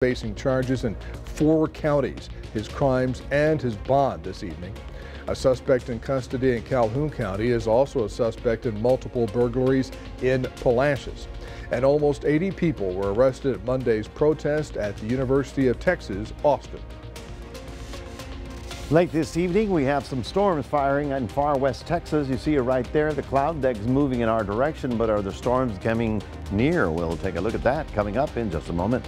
facing charges in 4 counties, his crimes and his bond this evening. A suspect in custody in Calhoun County is also a suspect in multiple burglaries in Palacios. And almost 80 people were arrested at Monday's protest at the University of Texas, Austin. Late this evening, we have some storms firing in far west Texas. You see it right there. The cloud deck is moving in our direction, but are the storms coming near? We'll take a look at that coming up in just a moment.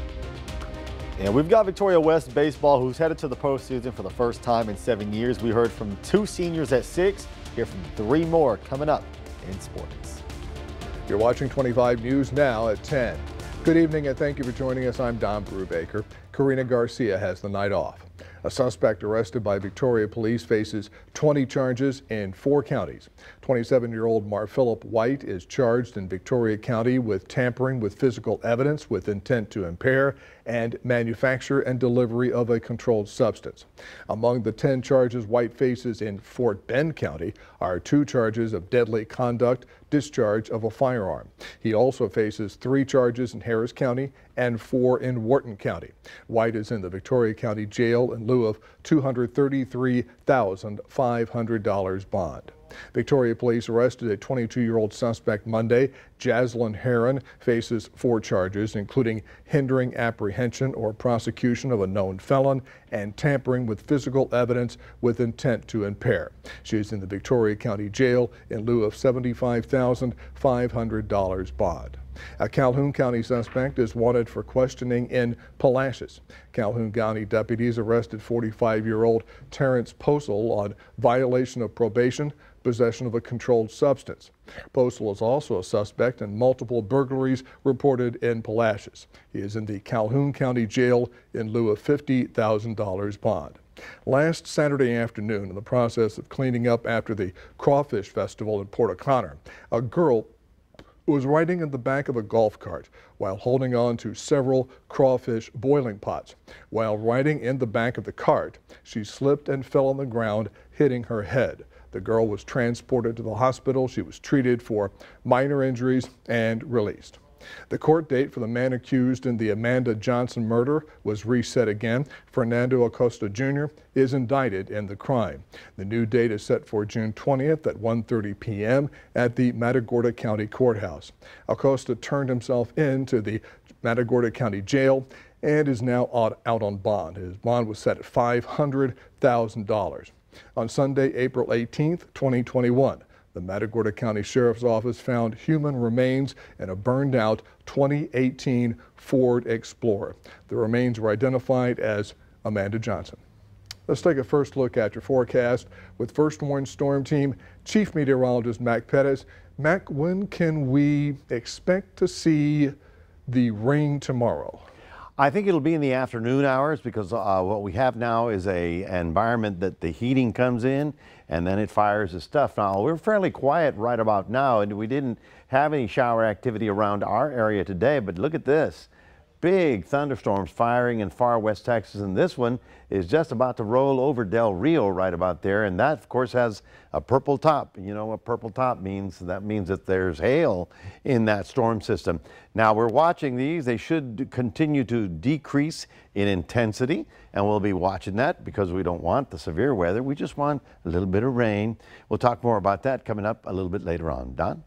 And we've got Victoria West baseball, who's headed to the postseason for the first time in 7 years. We heard from 2 seniors at 6. Hear from 3 more coming up in sports. You're watching 25 News now at 10. Good evening and thank you for joining us. I'm Don Brubaker. Karina Garcia has the night off. A suspect arrested by Victoria police faces 20 charges in 4 counties. 27-year-old Marphillip White is charged in Victoria County with tampering with physical evidence with intent to impair and manufacture and delivery of a controlled substance. Among the 10 charges White faces in Fort Bend County are 2 charges of deadly conduct, discharge of a firearm. He also faces 3 charges in Harris County and 4 in Wharton County. White is in the Victoria County Jail in lieu of $233,500 bond. Victoria police arrested a 22-year-old suspect Monday. Jaslyn Heron faces 4 charges, including hindering apprehension or prosecution of a known felon and tampering with physical evidence with intent to impair. She is in the Victoria County Jail in lieu of $75,500 bond. A Calhoun County suspect is wanted for questioning in Palacios. Calhoun County deputies arrested 45-year-old Terrence Posel on violation of probation, possession of a controlled substance. Posel is also a suspect in multiple burglaries reported in Palacios. He is in the Calhoun County Jail in lieu of $50,000 bond. Last Saturday afternoon, in the process of cleaning up after the Crawfish Festival in Port O'Connor, a girl was riding in the back of a golf cart while holding on to several crawfish boiling pots. While riding in the back of the cart, she slipped and fell on the ground, hitting her head. The girl was transported to the hospital. She was treated for minor injuries and released. The court date for the man accused in the Amanda Johnson murder was reset again. Fernando Acosta Jr. is indicted in the crime. The new date is set for June 20th at 1:30 p.m. at the Matagorda County Courthouse. Acosta turned himself in to the Matagorda County Jail and is now out on bond. His bond was set at $500,000. On Sunday, April 18th, 2021, the Matagorda County Sheriff's Office found human remains in a burned-out 2018 Ford Explorer. The remains were identified as Amanda Johnson. Let's take a first look at your forecast with First Warn Storm Team Chief Meteorologist Mac Pettis. Mac, when can we expect to see the rain tomorrow? I think it'll be in the afternoon hours because what we have now is an environment that the heating comes in and then it fires the stuff. Now, we're fairly quiet right about now and we didn't have any shower activity around our area today, but look at this. Big thunderstorms firing in far west Texas, and this one is just about to roll over Del Rio right about there, and that of course has a purple top. You know what purple top means? That means that there's hail in that storm system. Now we're watching these. They should continue to decrease in intensity, and we'll be watching that because we don't want the severe weather. We just want a little bit of rain. We'll talk more about that coming up a little bit later on. Don?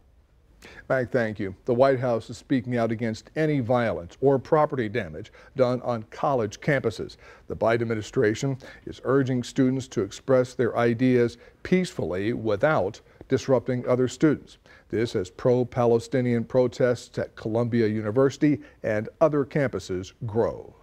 Mac, thank you. The White House is speaking out against any violence or property damage done on college campuses. The Biden administration is urging students to express their ideas peacefully without disrupting other students. This as pro-Palestinian protests at Columbia University and other campuses grow.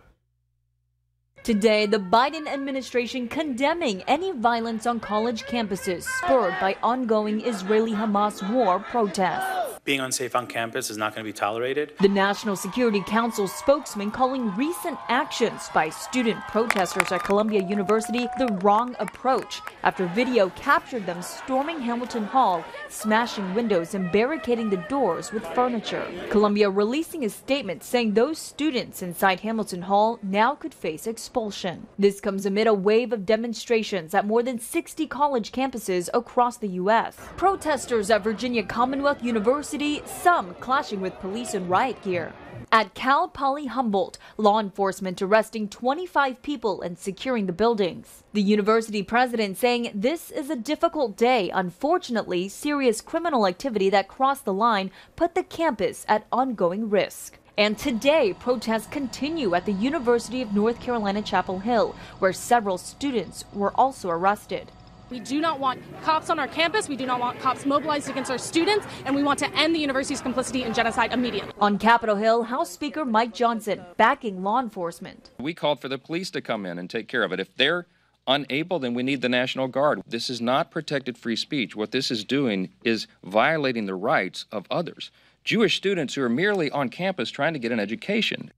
Today, the Biden administration condemning any violence on college campuses spurred by ongoing Israeli-Hamas war protests. Being unsafe on campus is not going to be tolerated. The National Security Council spokesman calling recent actions by student protesters at Columbia University the wrong approach after video captured them storming Hamilton Hall, smashing windows and barricading the doors with furniture. Columbia releasing a statement saying those students inside Hamilton Hall now could face expulsion. This comes amid a wave of demonstrations at more than 60 college campuses across the U.S. Protesters at Virginia Commonwealth University, some clashing with police in riot gear. At Cal Poly Humboldt, law enforcement arresting 25 people and securing the buildings. The university president saying this is a difficult day. Unfortunately, serious criminal activity that crossed the line put the campus at ongoing risk. And today, protests continue at the University of North Carolina, Chapel Hill, where several students were also arrested. We do not want cops on our campus. We do not want cops mobilized against our students, and we want to end the university's complicity in genocide immediately. On Capitol Hill, House Speaker Mike Johnson backing law enforcement. We called for the police to come in and take care of it. If they're unable, then we need the National Guard. This is not protected free speech. What this is doing is violating the rights of others. Jewish students who are merely on campus trying to get an education.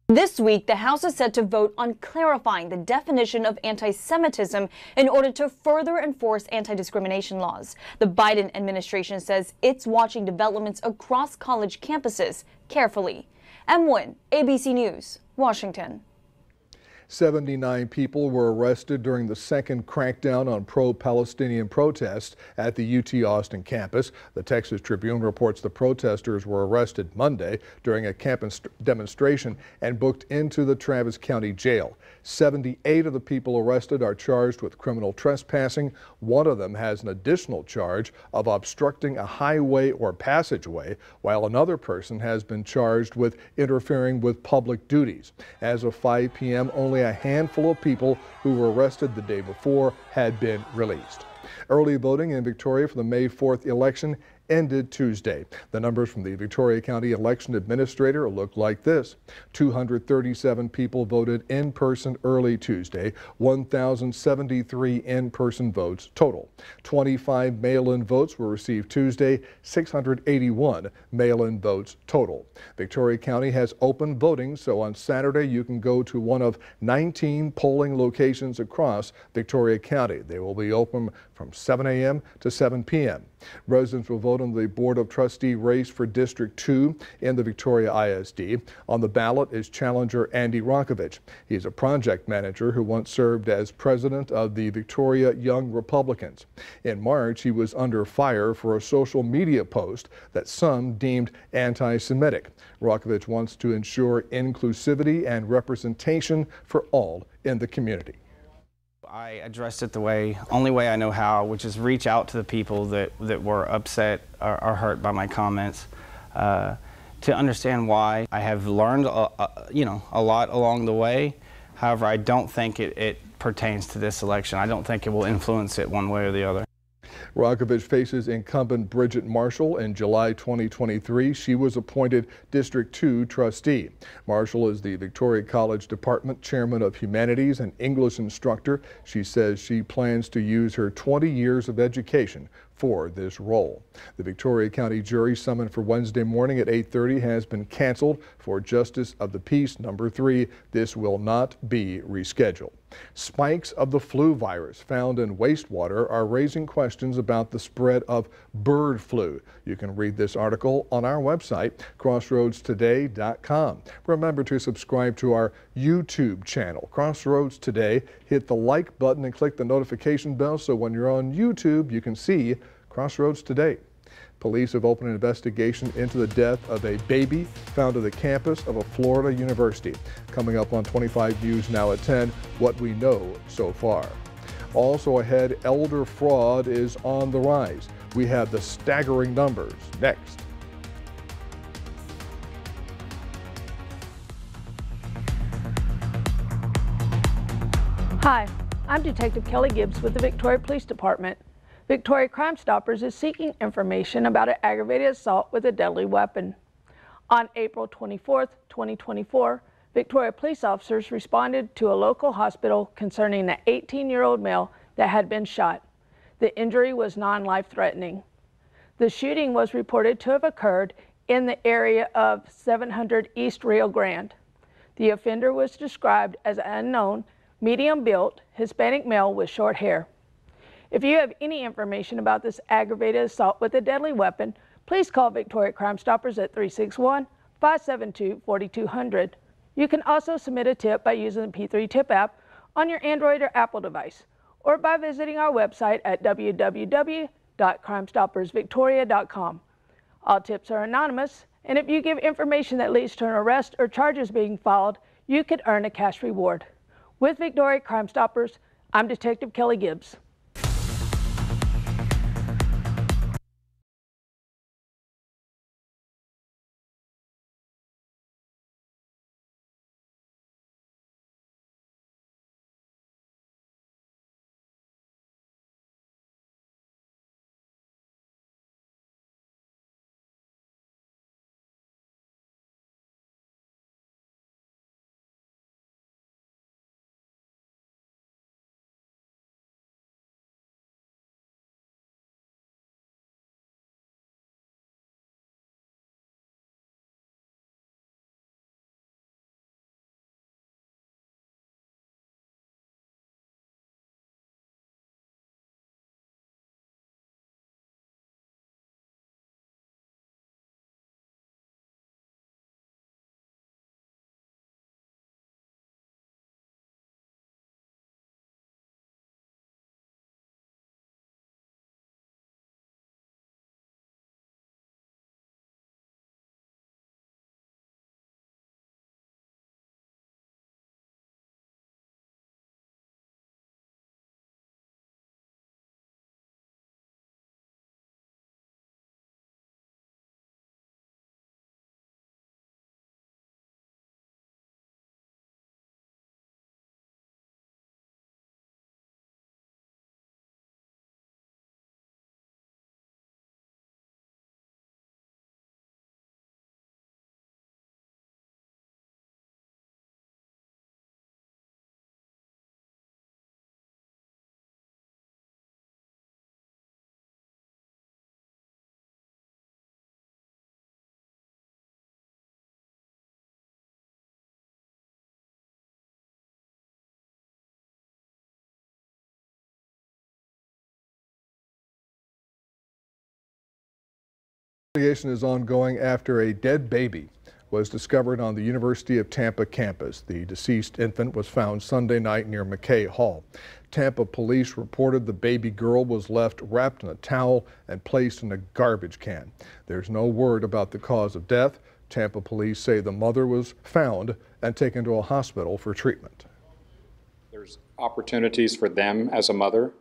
This week, the House is set to vote on clarifying the definition of anti-Semitism in order to further enforce anti-discrimination laws. The Biden administration says it's watching developments across college campuses carefully. M. Nguyen, ABC News, Washington. 79 people were arrested during the second crackdown on pro-Palestinian protests at the UT Austin campus. The Texas Tribune reports the protesters were arrested Monday during a campus demonstration and booked into the Travis County Jail. 78 of the people arrested are charged with criminal trespassing. One of them has an additional charge of obstructing a highway or passageway, while another person has been charged with interfering with public duties. As of 5 p.m., only a handful of people who were arrested the day before had been released. Early voting in Victoria for the May 4th election ended Tuesday. The numbers from the Victoria County Election Administrator look like this. 237 people voted in person early Tuesday, 1,073 in-person votes total. 25 mail-in votes were received Tuesday, 681 mail-in votes total. Victoria County has open voting, so on Saturday you can go to one of 19 polling locations across Victoria County. They will be open from 7 a.m. to 7 p.m. Residents will vote on the Board of Trustee race for District 2 in the Victoria ISD. On the ballot is challenger Andy Rokovich. He's a project manager who once served as president of the Victoria Young Republicans. In March, he was under fire for a social media post that some deemed anti-Semitic. Rokovich wants to ensure inclusivity and representation for all in the community. I addressed it the only way I know how, which is reach out to the people that were upset or hurt by my comments to understand why. I have learned a lot along the way. However, I don't think it pertains to this election. I don't think it will influence it one way or the other. Rokovich faces incumbent Bridget Marshall in July 2023. She was appointed District 2 trustee. Marshall is the Victoria College Department Chairman of Humanities and English instructor. She says she plans to use her 20 years of education for this role. The Victoria County jury summoned for Wednesday morning at 8:30 has been canceled for Justice of the Peace number 3. This will not be rescheduled. Spikes of the flu virus found in wastewater are raising questions about the spread of bird flu. You can read this article on our website, crossroadstoday.com. Remember to subscribe to our YouTube channel, Crossroads Today. Hit the like button and click the notification bell so when you're on YouTube, you can see Crossroads Today. Police have opened an investigation into the death of a baby found at the campus of a Florida university. Coming up on 25 News now at 10, what we know so far. Also ahead, elder fraud is on the rise. We have the staggering numbers next. Hi, I'm Detective Kelly Gibbs with the Victoria Police Department. Victoria Crime Stoppers is seeking information about an aggravated assault with a deadly weapon. On April 24, 2024, Victoria police officers responded to a local hospital concerning an 18-year-old male that had been shot. The injury was non-life-threatening. The shooting was reported to have occurred in the area of 700 East Rio Grande. The offender was described as an unknown, medium-built, Hispanic male with short hair. If you have any information about this aggravated assault with a deadly weapon, please call Victoria Crime Stoppers at 361-572-4200. You can also submit a tip by using the P3 Tip app on your Android or Apple device, or by visiting our website at www.crimestoppersvictoria.com. All tips are anonymous, And if you give information that leads to an arrest or charges being filed, you could earn a cash reward. With Victoria Crime Stoppers, I'm Detective Kelly Gibbs. Investigation is ongoing after a dead baby was discovered on the University of Tampa campus. The deceased infant was found Sunday night near McKay Hall. Tampa police reported the baby girl was left wrapped in a towel and placed in a garbage can. There's no word about the cause of death. Tampa police say the mother was found and taken to a hospital for treatment. There's opportunities for them as a mother,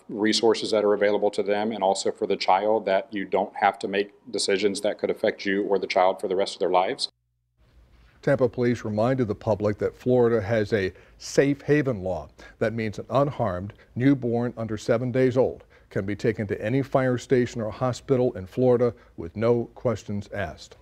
resources that are available to them, and also for the child, that you don't have to make decisions that could affect you or the child for the rest of their lives. Tampa police reminded the public that Florida has a safe haven law. That means an unharmed newborn under 7 days old can be taken to any fire station or hospital in Florida with no questions asked.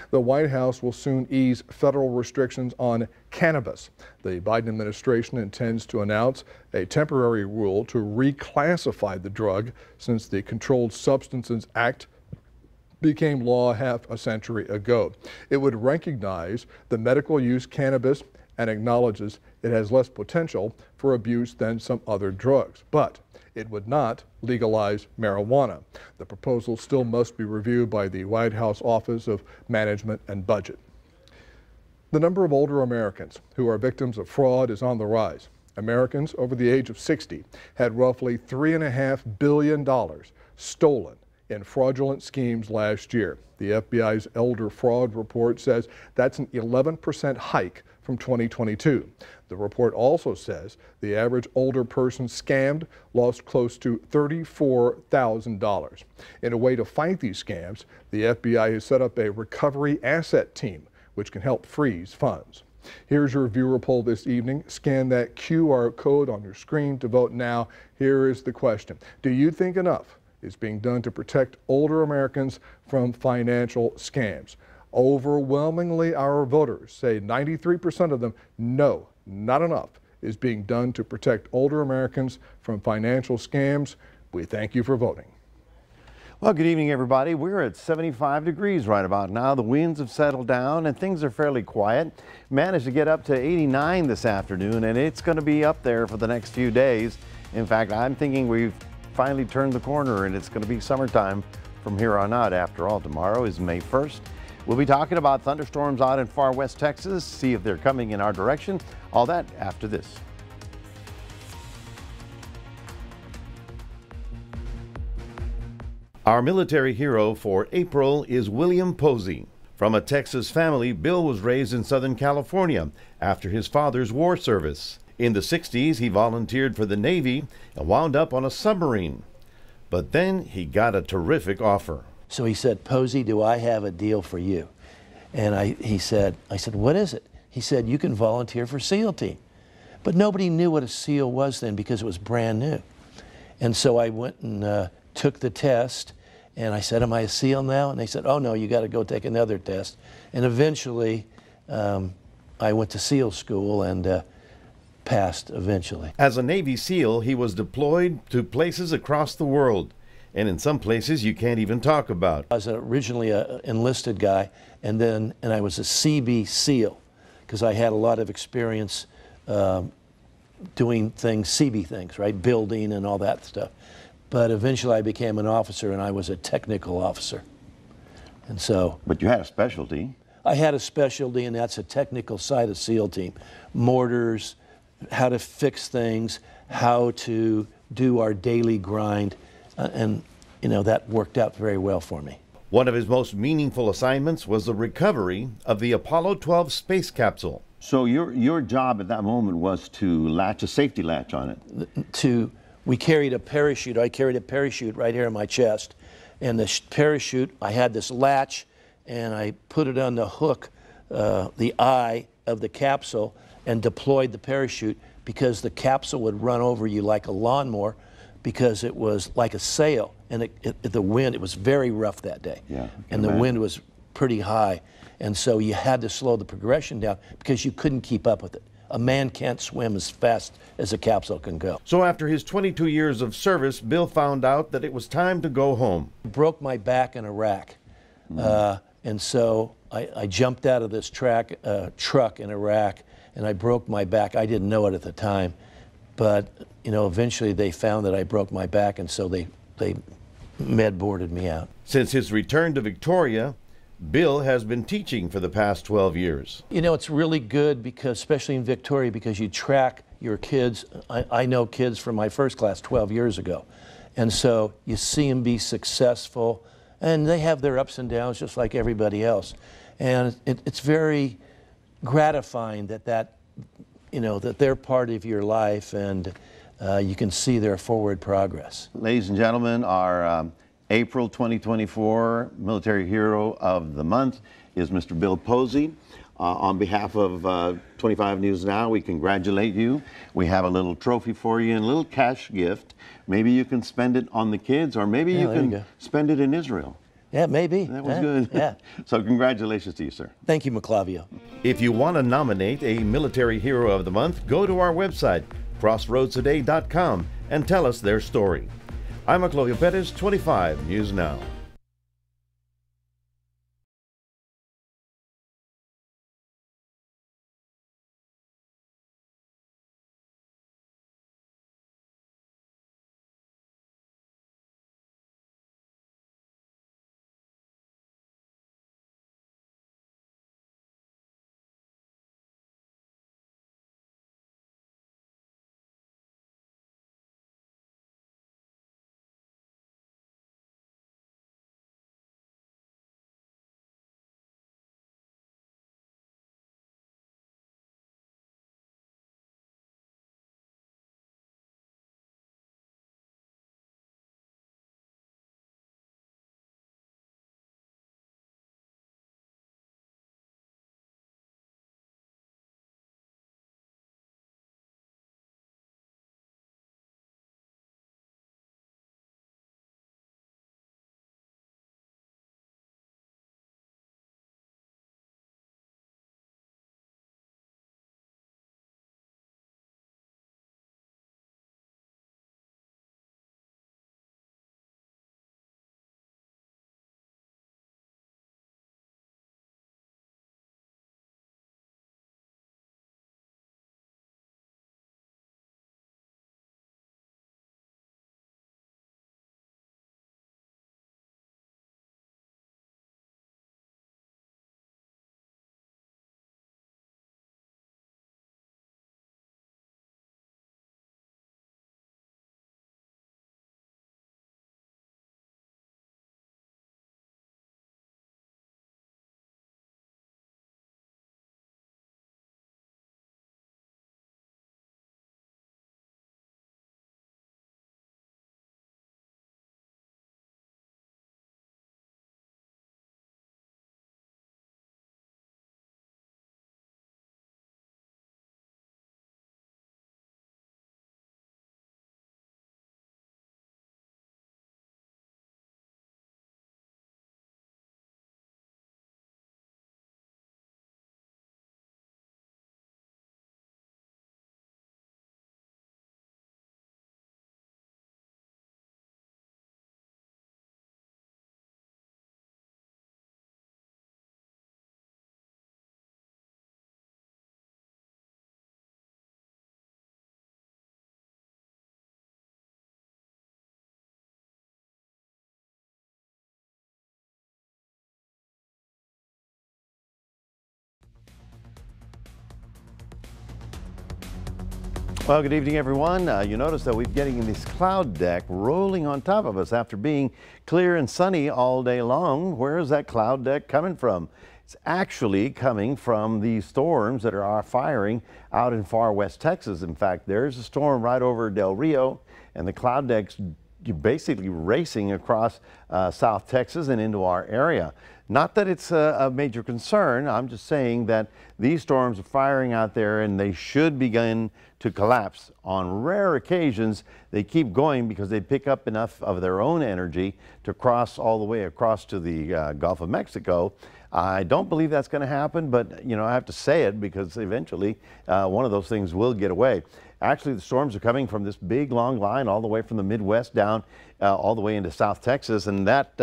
The White House will soon ease federal restrictions on cannabis. The Biden administration intends to announce a temporary rule to reclassify the drug since the Controlled Substances Act became law half a century ago. It would recognize the medical use cannabis and acknowledges it has less potential for abuse than some other drugs, but it would not legalize marijuana. The proposal still must be reviewed by the White House Office of Management and Budget. The number of older Americans who are victims of fraud is on the rise. Americans over the age of 60 had roughly $3.5 billion stolen in fraudulent schemes last year. The FBI's Elder Fraud Report says that's an 11% hike from 2022. The report also says the average older person scammed lost close to $34,000. In a way to fight these scams, the FBI has set up a recovery asset team which can help freeze funds. Here's your viewer poll this evening. Scan that QR code on your screen to vote now. Here is the question. Do you think enough is being done to protect older Americans from financial scams? Overwhelmingly, our voters say 93% of them, no, not enough is being done to protect older Americans from financial scams. We thank you for voting. Well, good evening, everybody. We're at 75 degrees right about now. The winds have settled down and things are fairly quiet. Managed to get up to 89 this afternoon, and it's going to be up there for the next few days. In fact, I'm thinking we've finally turned the corner and it's going to be summertime from here on out. After all, tomorrow is May 1st. We'll be talking about thunderstorms out in far west Texas, see if they're coming in our direction. All that after this. Our military hero for April is William Posey. From a Texas family, Bill was raised in Southern California after his father's war service. In the 60s, he volunteered for the Navy and wound up on a submarine. But then he got a terrific offer. So he said, Posey, do I have a deal for you? And I said, what is it? He said, you can volunteer for SEAL Team. But nobody knew what a SEAL was then because it was brand new. And so I went and took the test. And I said, am I a SEAL now? And they said, oh, no, you got to go take another test. And eventually, I went to SEAL school and passed eventually. As a Navy SEAL, he was deployed to places across the world. And in some places you can't even talk about. I was originally an enlisted guy, and I was a CB SEAL, because I had a lot of experience doing things, CB things, right? Building and all that stuff. But eventually I became an officer, and I was a technical officer. And so. But you had a specialty. I had a specialty, and that's a technical side of SEAL Team. Mortars, how to fix things, how to do our daily grind, and you know, that worked out very well for me. One of his most meaningful assignments was the recovery of the Apollo 12 space capsule. So your job at that moment was to latch a safety latch on it? We carried a parachute. I carried a parachute right here in my chest. And the parachute, I had this latch, and I put it on the hook, the eye of the capsule, and deployed the parachute, because the capsule would run over you like a lawnmower, because it was like a sail. And the wind, it was very rough that day. Yeah, and the wind was pretty high. And so you had to slow the progression down because you couldn't keep up with it. A man can't swim as fast as a capsule can go. So after his 22 years of service, Bill found out that it was time to go home. I broke my back in Iraq. And so I jumped out of this truck in Iraq, and I broke my back. I didn't know it at the time. But you know, eventually they found that I broke my back, and so they med boarded me out. Since his return to Victoria, Bill has been teaching for the past 12 years. You know, it's really good, because especially in Victoria, because you track your kids. I know kids from my first class 12 years ago. And so you see them be successful, and they have their ups and downs just like everybody else. And it's very gratifying that they're part of your life, and you can see their forward progress. Ladies and gentlemen, our April 2024 Military Hero of the Month is Mr. Bill Posey. On behalf of 25 News Now, we congratulate you. We have a little trophy for you and a little cash gift. Maybe you can spend it on the kids, or maybe you can spend it in Israel. Yeah, maybe. That was good. Yeah. So congratulations to you, sir. Thank you, Maclavio. If you want to nominate a Military Hero of the Month, go to our website, crossroadstoday.com, and tell us their story. I'm Maclavio Perez, 25 News Now. Well, good evening, everyone. You notice that we're getting this cloud deck rolling on top of us after being clear and sunny all day long. Where is that cloud deck coming from? It's actually coming from the storms that are firing out in far west Texas. In fact, there's a storm right over Del Rio, and the cloud deck's basically racing across South Texas and into our area. Not that it's a major concern. I'm just saying that these storms are firing out there and they should begin to collapse. On rare occasions, they keep going because they pick up enough of their own energy to cross all the way across to the Gulf of Mexico. I don't believe that's going to happen, but you know, I have to say it because eventually one of those things will get away. Actually, the storms are coming from this big long line all the way from the Midwest down all the way into South Texas, and that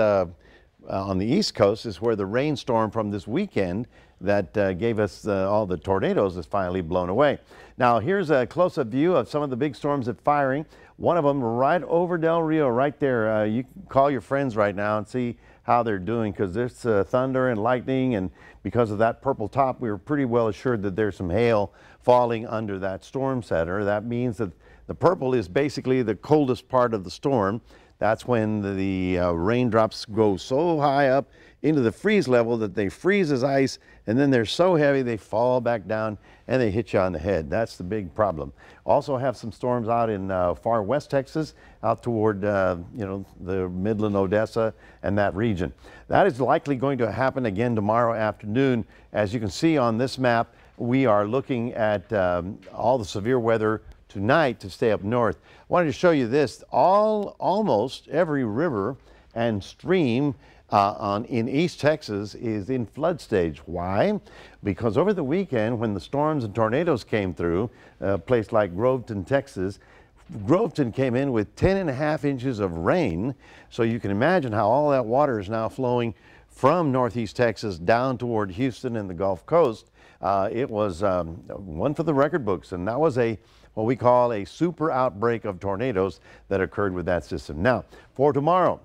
on the East Coast is where the rainstorm from this weekend that gave us all the tornadoes is finally blown away. Now here's a close-up view of some of the big storms that firing. One of them right over Del Rio right there. You can call your friends right now and see how they're doing, because there's thunder and lightning, and because of that purple top, we were pretty well assured that there's some hail falling under that storm center. That means that the purple is basically the coldest part of the storm. That's when the raindrops go so high up into the freeze level that they freeze as ice, and then they're so heavy they fall back down and they hit you on the head. That's the big problem. Also have some storms out in far west Texas, out toward you know, the Midland, Odessa, and that region. That is likely going to happen again tomorrow afternoon. As you can see on this map, we are looking at all the severe weather tonight to stay up north. I wanted to show you this. Almost every river and stream in East Texas is in flood stage. Why? Because over the weekend, when the storms and tornadoes came through a place like Groveton, Texas, Groveton came in with 10.5 inches of rain. So you can imagine how all that water is now flowing from northeast Texas down toward Houston and the Gulf Coast. It was one for the record books, and that was what we call a super outbreak of tornadoes that occurred with that system. Now, for tomorrow,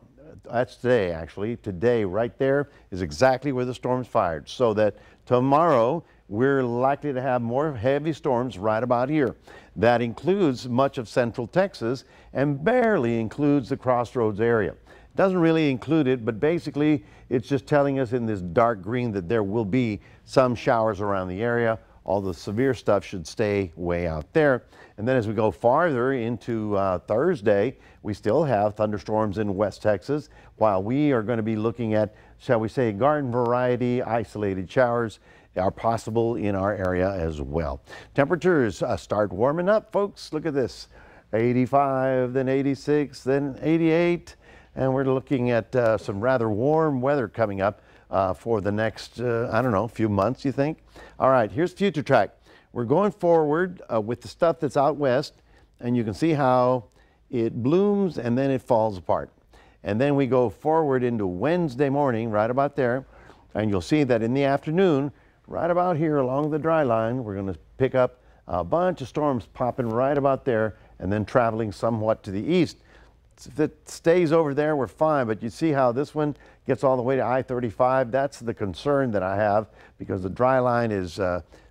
that's today actually, today right there is exactly where the storms fired. So that tomorrow we're likely to have more heavy storms right about here. That includes much of central Texas and barely includes the Crossroads area. Doesn't really include it, but basically it's just telling us in this dark green that there will be some showers around the area. All the severe stuff should stay way out there. And then as we go farther into Thursday, we still have thunderstorms in West Texas, while we are going to be looking at, shall we say, garden variety isolated showers are possible in our area as well. Temperatures start warming up, folks. Look at this. 85, then 86, then 88. And we're looking at some rather warm weather coming up for the next, I don't know, few months, you think? All right, here's Future Track. We're going forward with the stuff that's out west, and you can see how it blooms and then it falls apart. And then we go forward into Wednesday morning, right about there, and you'll see that in the afternoon, right about here along the dry line, we're going to pick up a bunch of storms popping right about there and then traveling somewhat to the east. If it stays over there, we're fine, but you see how this one gets all the way to I-35? That's the concern that I have, because the dry line is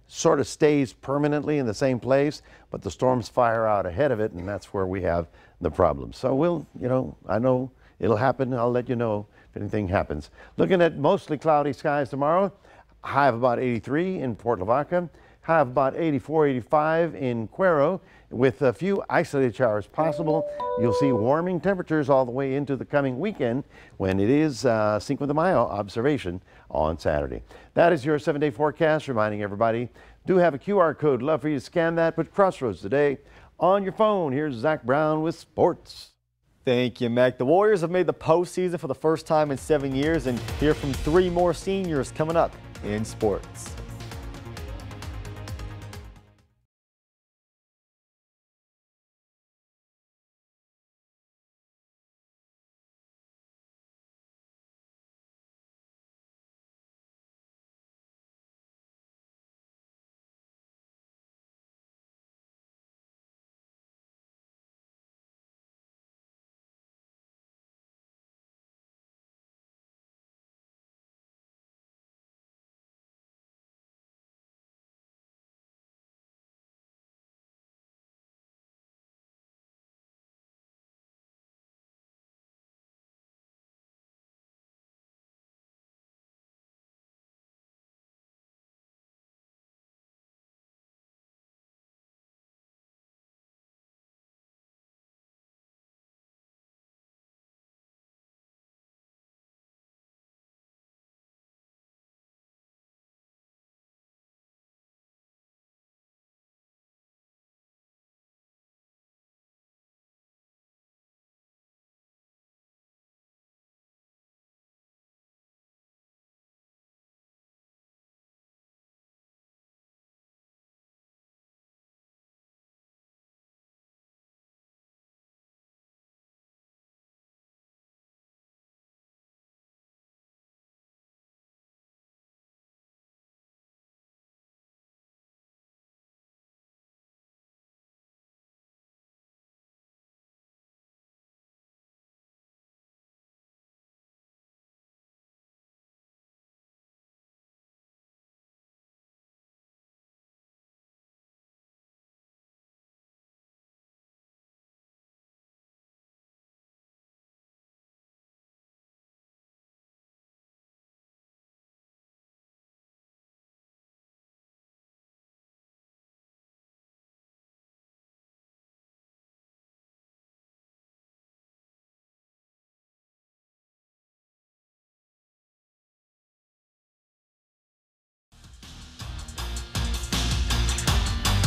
sort of stays permanently in the same place, but the storms fire out ahead of it, and that's where we have the problem. So we'll, you know, I know it'll happen. I'll let you know if anything happens. Looking at mostly cloudy skies tomorrow, high of about 83 in Port Lavaca, high of about 84, 85 in Cuero, with a few isolated showers possible. You'll see warming temperatures all the way into the coming weekend when it is Cinco de Mayo observation on Saturday. That is your 7-day forecast, reminding everybody, do have a QR code. Love for you to scan that. Put Crossroads today on your phone. Here's Zach Brown with sports. Thank you, Mac. The Warriors have made the postseason for the first time in 7 years, and hear from 3 more seniors coming up in sports.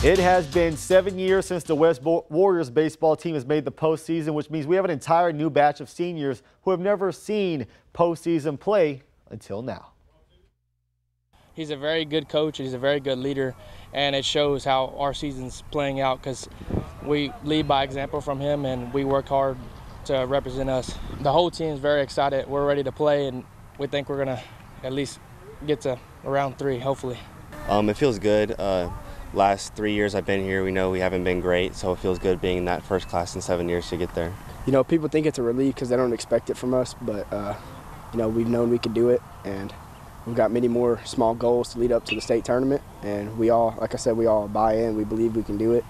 It has been 7 years since the West Warriors baseball team has made the postseason, which means we have an entire new batch of seniors who have never seen postseason play until now. He's a very good coach, he's a very good leader, and it shows how our season's playing out because we lead by example from him and we work hard to represent us. The whole team is very excited. We're ready to play, and we think we're going to at least get to round 3, hopefully. It feels good. Last 3 years I've been here, we know we haven't been great, so it feels good being in that first class in 7 years to get there. You know, people think it's a relief because they don't expect it from us, but, you know, we've known we could do it, and we've got many more small goals to lead up to the state tournament, and we all, like I said, we all buy in. We believe we can do it.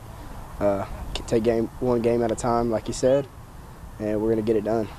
Take one game at a time, like you said, and we're going to get it done.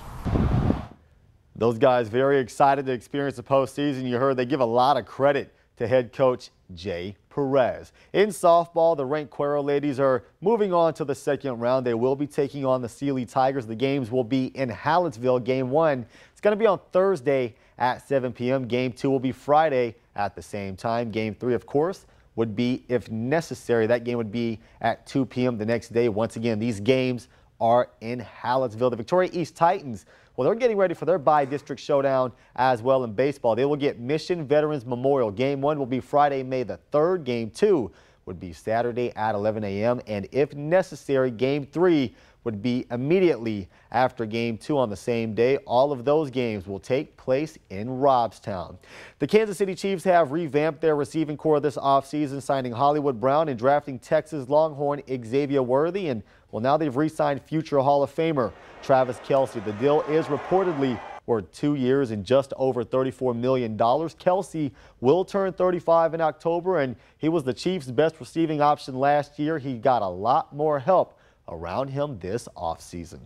Those guys very excited to experience the postseason. You heard they give a lot of credit to head coach Jay Perez. In softball, the ranked Cuero ladies are moving on to the second round. They will be taking on the Sealy Tigers. The games will be in Hallettsville. Game 1, it's going to be on Thursday at 7 p.m. Game 2 will be Friday at the same time. Game 3, of course, would be, if necessary, that game would be at 2 p.m. the next day. Once again, these games are in Hallettsville. The Victoria East Titans, well, they're getting ready for their bi-district showdown as well in baseball. They will get Mission Veterans Memorial. Game 1 will be Friday, May the 3rd. Game 2 would be Saturday at 11 a.m. And if necessary, Game 3 would be immediately after Game 2 on the same day. All of those games will take place in Robstown. The Kansas City Chiefs have revamped their receiving corps this offseason, signing Hollywood Brown and drafting Texas Longhorn Xavier Worthy. And well, now they've re-signed future Hall of Famer Travis Kelce. The deal is reportedly worth 2 years and just over $34 million. Kelce will turn 35 in October, and he was the Chiefs' best receiving option last year. He got a lot more help around him this offseason.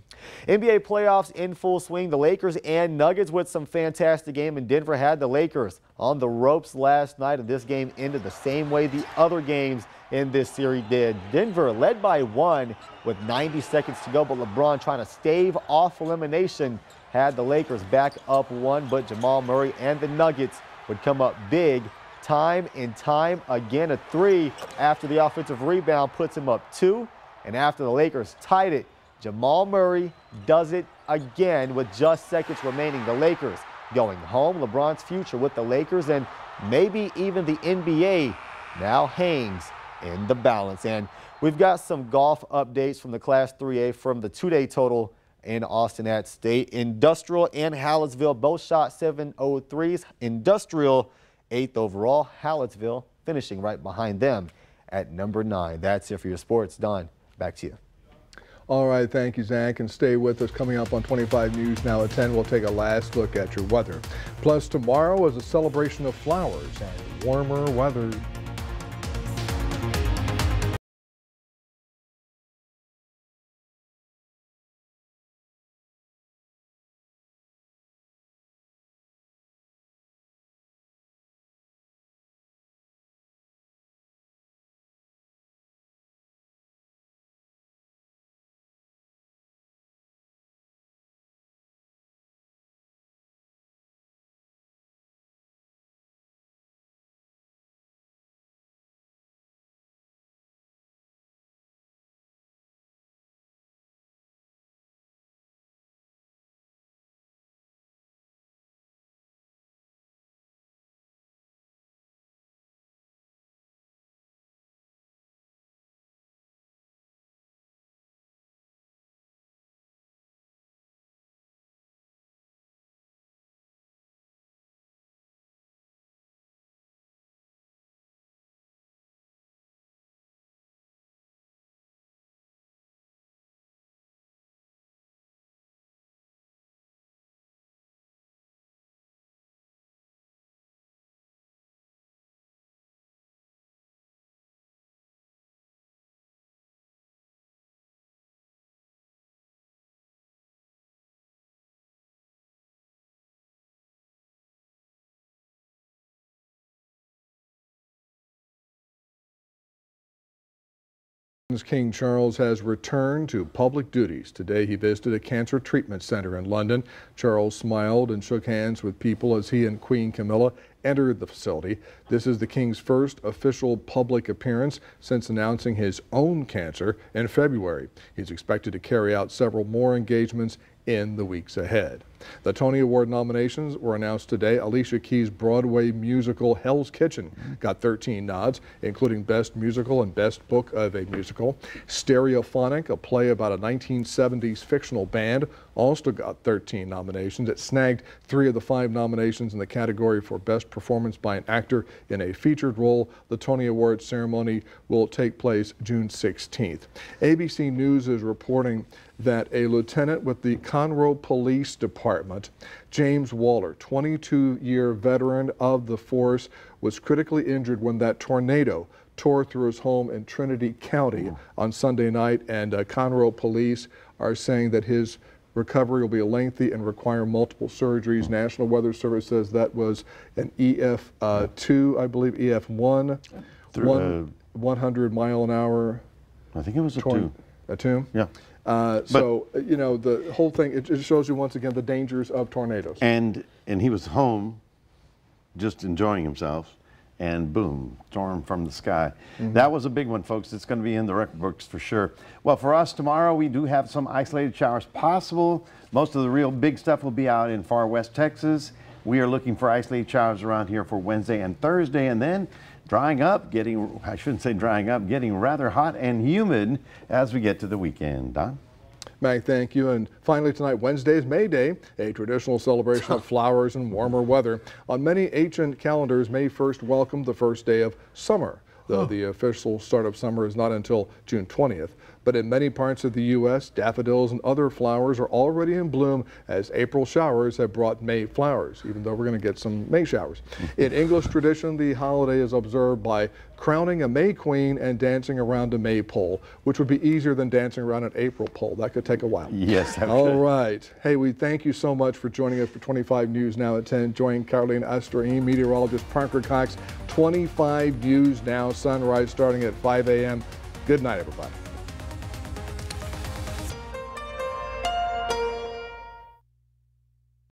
NBA playoffs in full swing. The Lakers and Nuggets with some fantastic game, and Denver had the Lakers on the ropes last night, and this game ended the same way the other games in this series did. Denver led by 1 with 90 seconds to go, but LeBron, trying to stave off elimination, had the Lakers back up 1, but Jamal Murray and the Nuggets would come up big time and time again. A 3 after the offensive rebound puts him up 2. And after the Lakers tied it, Jamal Murray does it again with just seconds remaining. The Lakers going home. LeBron's future with the Lakers and maybe even the NBA now hangs in the balance. And we've got some golf updates from the Class 3A from the 2-day total in Austin at State. Industrial and Hallettsville both shot 703s. Industrial 8th overall. Hallettsville finishing right behind them at number 9. That's it for your sports. Don, back to you. All right, thank you, Zach, and stay with us. Coming up on 25 News Now at 10, we'll take a last look at your weather. Plus, tomorrow is a celebration of flowers and warmer weather. King Charles has returned to public duties. Today he visited a cancer treatment center in London. Charles smiled and shook hands with people as he and Queen Camilla entered the facility. This is the King's first official public appearance since announcing his own cancer in February. He's expected to carry out several more engagements in the weeks ahead. The Tony Award nominations were announced today. Alicia Keys' Broadway musical Hell's Kitchen got 13 nods, including Best Musical and Best Book of a Musical. Stereophonic, a play about a 1970s fictional band, also got 13 nominations. It snagged 3 of the 5 nominations in the category for Best Performance by an Actor in a Featured Role. The Tony Award ceremony will take place June 16th. ABC News is reporting that a lieutenant with the Conroe Police Department, James Waller, 22-year veteran of the force, was critically injured when that tornado tore through his home in Trinity County on Sunday night, and Conroe police are saying that his recovery will be lengthy and require multiple surgeries. National Weather Service says that was an EF2, I believe, EF1, 100 mile an hour. I think it was a 2. A 2? Yeah. So, you know, the whole thing, it just shows you once again the dangers of tornadoes. And he was home just enjoying himself, and boom, storm from the sky. That was a big one, folks. It's going to be in the record books for sure. Well, for us tomorrow, we do have some isolated showers possible. Most of the real big stuff will be out in far west Texas. We are looking for isolated showers around here for Wednesday and Thursday, and then drying up, getting rather hot and humid as we get to the weekend. Don? Mac, thank you. And finally tonight, Wednesday is May Day, a traditional celebration of flowers and warmer weather. On many ancient calendars, May 1st welcomed the first day of summer, though the official start of summer is not until June 20th. But in many parts of the U.S., daffodils and other flowers are already in bloom as April showers have brought May flowers, even though we're going to get some May showers. In English tradition, the holiday is observed by crowning a May queen and dancing around a maypole, which would be easier than dancing around an April pole. That could take a while. Yes, that All right. Hey, we thank you so much for joining us for 25 News Now at 10. Join Caroline Estrain, meteorologist Parker Cox. 25 News Now, sunrise starting at 5 a.m. Good night, everybody.